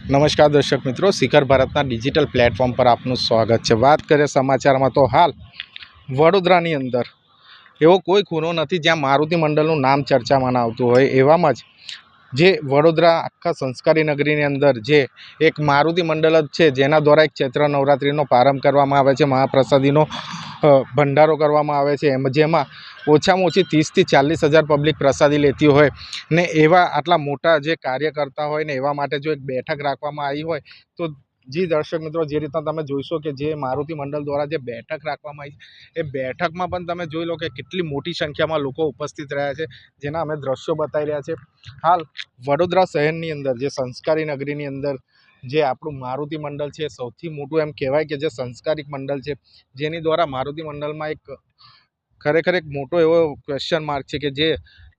નમસ્કાર દર્શક મિત્રો, શિખર ભારતના ડિજિટલ પ્લેટફોર્મ પર આપનું સ્વાગત છે। વાત કરીએ સમાચારમાં તો હાલ વડોદરાની અંદર એવો કોઈ ખૂણો નથી જ્યાં મારુતિ મંડળનું નામ ચર્ચામાં ના આવતું હોય। એવામાં જ જે વડોદરા આખા સંસ્કારી નગરીની અંદર જે એક મારુતિ મંડળ જ છે, જેના દ્વારા એક ચૈત્ર નવરાત્રિનો પ્રારંભ કરવામાં આવે છે, મહાપ્રસાદીનો ભંડારો કરવામાં આવે છે, જેમાં ઓછામાં ઓછી 30થી 40 હજાર પબ્લિક પ્રસાદી લેતી હોય ને એવા આટલા મોટા જે કાર્ય કરતા હોય ને એવા માટે જો એક બેઠક રાખવામાં આવી હોય તો જી દર્શક મિત્રો, જે રીતના તમે જોઈશો કે જે મારુતિ મંડળ દ્વારા જે બેઠક રાખવામાં આવી એ બેઠકમાં પણ તમે જોઈ લો કે કેટલી મોટી સંખ્યામાં લોકો ઉપસ્થિત રહ્યા છે, જેના અમે દ્રશ્યો બતાવી રહ્યા છે। હાલ વડોદરા શહેરની અંદર જે સંસ્કારી નગરીની અંદર જે આપણું મારુતિ મંડળ છે, સૌથી મોટું એમ કહેવાય કે જે સંસ્કારિક મંડળ છે, જેની દ્વારા મારુતિ મંડળમાં એક ખરેખર એક મોટો એવો ક્વેશ્ચન માર્ક છે કે જે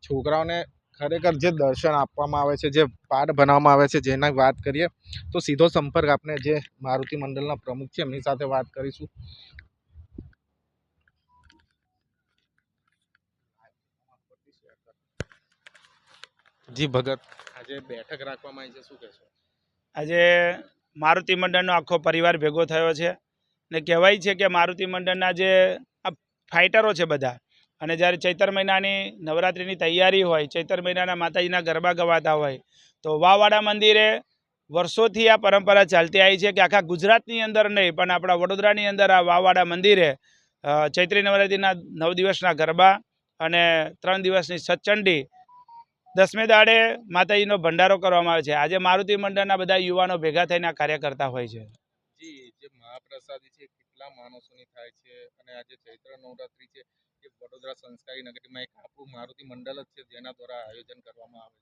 છોકરાઓને ખરેખર જે દર્શન આપવામાં આવે છે, જે પાઠ બનાવવામાં આવે છે, જેના વાત કરીએ તો સીધો સંપર્ક આપણે જે મારુતિ મંડળના પ્રમુખ છે એમની સાથે વાત કરીશું। જી ભગત, આજે બેઠક રાખવામાં આવી છે, શું કહેશો? આજે મારુતિ મંડળનો આખો પરિવાર ભેગો થયો છે ને કહેવાય છે કે મારુતિ મંડળના જે આ ફાઇટરો છે બધા, અને જ્યારે ચૈતર મહિનાની નવરાત્રિની તૈયારી હોય, ચૈતર મહિનાના માતાજીના ગરબા ગવાતા હોય, તો વાવાડા મંદિરે વર્ષોથી આ પરંપરા ચાલતી આવી છે કે આખા ગુજરાતની અંદર નહીં પણ આપણા વડોદરાની અંદર આ વાવાડા મંદિરે ચૈત્રી નવરાત્રિના 9 દિવસના ગરબા અને 3 દિવસની સચંડી, 10મે દાડે માતાજીનો ભંડારો કરવામાં આવે છે। આજે મારુતિ મંડળના બધા યુવાનો ભેગા થઈને આ કાર્ય કરતા હોય છે। જી, જે મહાપ્રસાદી છે કેટલા માણસોની થાય છે અને આજે ચૈત્ર નવરાત્રિ છે, જે વડોદરા સંસ્કારી નગરીમાં એક આપણું મારુતિ મંડળ જ છે જેના દ્વારા આયોજન કરવામાં આવે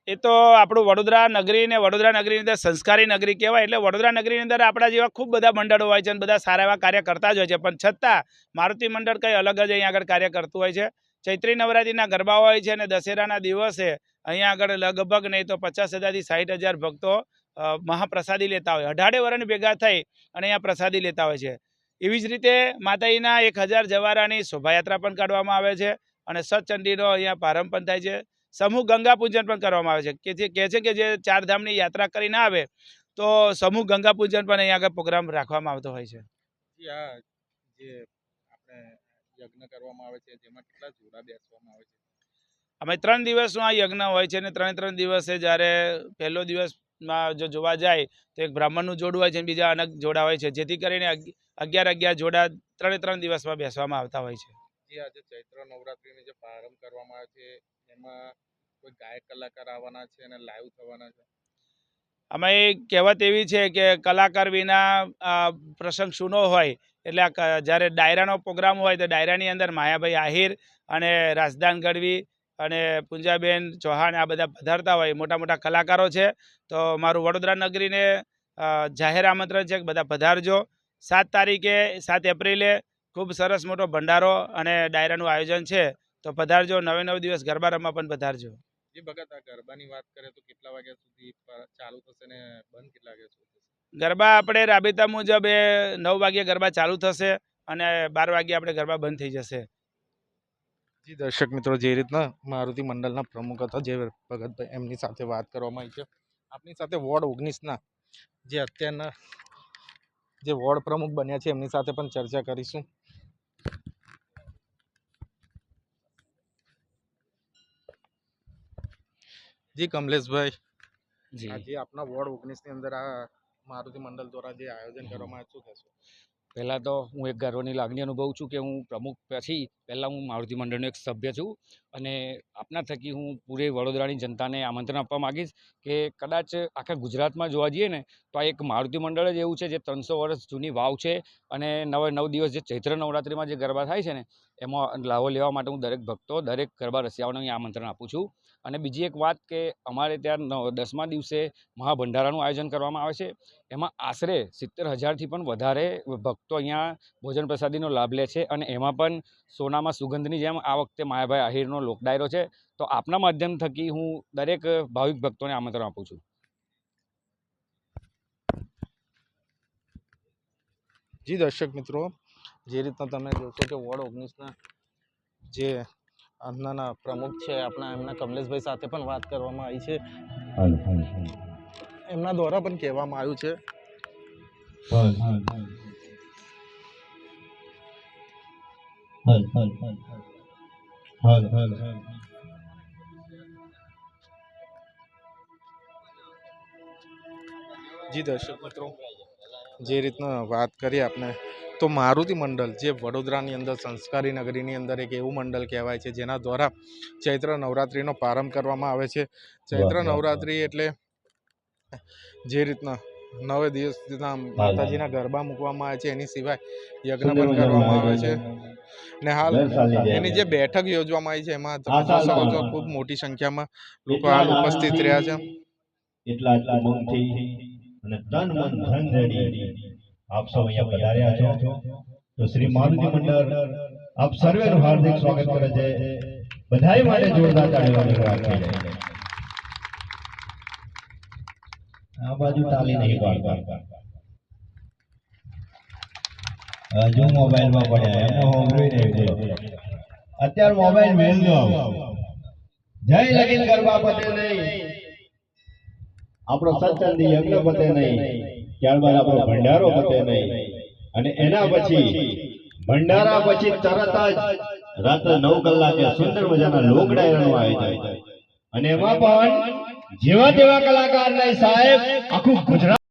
છે। એ તો આપણું વડોદરા નગરી ને વડોદરા નગરીની અંદર સંસ્કારી નગરી કહેવાય, એટલે વડોદરા નગરીની અંદર આપણા જેવા ખૂબ બધા મંડળો હોય છે અને બધા સારા એવા કાર્ય કરતા જ હોય છે, પણ છતાં મારુતિ મંડળ કંઈ અલગ જ અહીંયા આગળ કાર્ય કરતું હોય છે। ચૈત્રી નવરાત્રિના ગરબા હોય છે અને દશેરાના દિવસે અહીંયા આગળ લગભગ નહીં તો 50,000થી 60,000 ભક્તો મહાપ્રસાદી લેતા હોય, 18 વર્ષ ભેગા થઈ અને અહીંયા પ્રસાદી લેતા હોય છે। એવી જ રીતે માતાજીના 1000 જવારાની શોભાયાત્રા પણ કાઢવામાં આવે છે અને સચંડીનો અહીંયા પ્રારંભ પણ થાય છે। સમૂહ ગંગા પૂજન પણ કરવામાં આવે છે કે જે કહે છે કે જે 4 ધામની યાત્રા કરીને આવે તો સમૂહ ગંગા પૂજન પણ અહીંયા આગળ પ્રોગ્રામ રાખવામાં આવતો હોય છે। આ જે આપણે યજ્ઞ કરવામાં આવે છે જેમાં કેટલા જોડા બેસવામાં આવે છે? અમે 3 દિવસનો આ યજ્ઞ હોય છે અને 3 દિવસે જ્યારે પહેલો દિવસમાં જો જોવા જાય તો એક બ્રાહ્મણનું જોડું હોય છે અને બીજા અનેક જોડા હોય છે, જેથી કરીને 11 જોડા 3 દિવસમાં બેસવામાં આવતા હોય છે। જે આજે ચૈત્ર નવરાત્રિનો જે પ્રારંભ કરવામાં આવે છે એમાં કોઈ ગાયક કલાકાર આવવાના છે અને લાઈવ થવાના છે? અમે કહેવત એવી છે કે કલાકાર વિના પ્રસંગ સૂનો હોય, એટલે જ્યારે ડાયરાનો પ્રોગ્રામ હોય તો ડાયરાની અંદર માયાભાઈ આહિર અને રાજદાન ગઢવી અને પૂંજાબેન ચૌહાણ આ બધા પધારતા હોય, મોટા મોટા કલાકારો છે। તો મારું વડોદરા નગરીને જાહેર આમંત્રણ છે કે બધા પધારજો। 7 તારીખે 7 એપ્રિલે ખૂબ સરસ મોટો ભંડારો અને ડાયરાનું આયોજન છે, તો પધારજો। 9 દિવસ ગરબા રમવા પણ પધારજો। જે ભગત, આ ગરબાની વાત કરીએ તો કેટલા વાગ્યા સુધી ચાલુ થશે ને બંધ કેટલા વાગ્યા સુધી થશે? ગરબા આપણે રાબેતા મુજબ 9 વાગ્યે ગરબા ચાલુ થશે અને 12 વાગ્યે આપણે ગરબા બંધ થઈ જશે। જી દર્શક મિત્રો, જે રીતના મારુતિ મંડળના પ્રમુખ હતા જે ભગતભાઈ, એમની સાથે વાત કરવામાં આવી છે। આપણી સાથે વોર્ડ 19ના જે અત્યારના જે વોર્ડ પ્રમુખ બન્યા છે એમની સાથે પણ ચર્ચા કરીશું। જી કમલેશભાઈ, જી, આજે આપના વોર્ડ 19ની અંદર આ મારુતિ મંડળ દ્વારા જે આયોજન કરવામાં આવ્યું, શું કહેશો? પહેલાં તો હું એક ગર્વની લાગણી અનુભવું છું કે હું પ્રમુખ પછી પહેલાં હું મારુતિ મંડળનો એક સભ્ય છું અને આપના થકી હું પૂરે વડોદરાની જનતાને આમંત્રણ આપવા માગીશ કે કદાચ આખા ગુજરાતમાં જોવા જઈએ ને તો આ એક મારુતિ મંડળ જ એવું છે જે 300 વર્ષ જૂની વાવ છે અને 9 દિવસ જે ચૈત્ર નવરાત્રિમાં જે ગરબા થાય છે ને એમાં લાવો લેવા માટે હું દરેક ભક્તો, દરેક ગરબા રસિયાઓને અહીં આમંત્રણ આપું છું। અને બીજી એક વાત કે અમારે ત્યાં 10મા દિવસે મહાભંડારાનું આયોજન કરવામાં આવે છે, એમાં આશરે 70,000થી પણ વધારે ભક્તો અહીંયા ભોજન પ્રસાદીનો લાભ લે છે અને એમાં પણ સોનામાં સુગંધની જેમ આ વખતે માયાભાઈ આહિરનો લોક ડાયરો છે। તો આપના માધ્યમ થકી હું દરેક ભાવિક ભક્તોને આમંત્રણ આપું છું। જી દર્શક મિત્રો, જે રીતના તમે જોશો કે વોર્ડ 19ના જે આજના પ્રમુખ છે આપણા, એમના કમલેશભાઈ સાથે પણ વાત કરવામાં આવી છે। એમના દ્વારા પણ કહેવામાં આવ્યું છે. જી દર્શક મિત્રો, જે રીતના વાત કરીએ આપણે તો મારુતિ મંડળ જે વડોદરાની અંદર સંસ્કારી નગરીની અંદર એક એવું મંડળ કહેવાય છે જેના દ્વારા ચૈત્ર નવરાત્રિનો પ્રારંભ કરવામાં આવે છે. ચૈત્ર નવરાત્રિ એટલે જે રીતના 9 દિવસના માતાજીના ગરબા મૂકવામાં આવે છે, એની સિવાય યજ્ઞ પણ કરવામાં આવે છે ને હાલ એની જે બેઠક યોજવામાં આવી છે એમાં તમે જોઈ શકો છો ખૂબ મોટી સંખ્યામાં લોકો હાલ ઉપસ્થિત રહ્યા છે. એટલા ઉમંગથી અને તન મન ધન રેડી આપ સૌ અહીંયા પધાર્યા છો. તો શ્રી મારુતિ મંડળ આપ સર્વેનું હાર્દિક સ્વાગત કરે છે. બધાય માટે જોરદાર તાળીઓની વાત થઈ જાય. આ બાજુ તાલી નહીં પાડતા, હજુ મોબાઈલમાં પડ્યા એમને હોંભળ્યું નહીં. બોલો અત્યારે મોબાઈલ મેલ દો. જય લગીન ગરબા પતે નહીં, આપણો સત્સંગી યજ્ઞ પતે નહીં, ત્યારબાદ આપણો ભંડારો પતે નહીં, અને એના પછી ભંડારા પછી તરત જ રાત્રે 9 કલાકે સુંદર મજાના લોક ડાયરાનું આયોજન, અને એમાં પણ જેવા તેવા કલાકાર નહીં સાહેબ, આખું ગુજરાત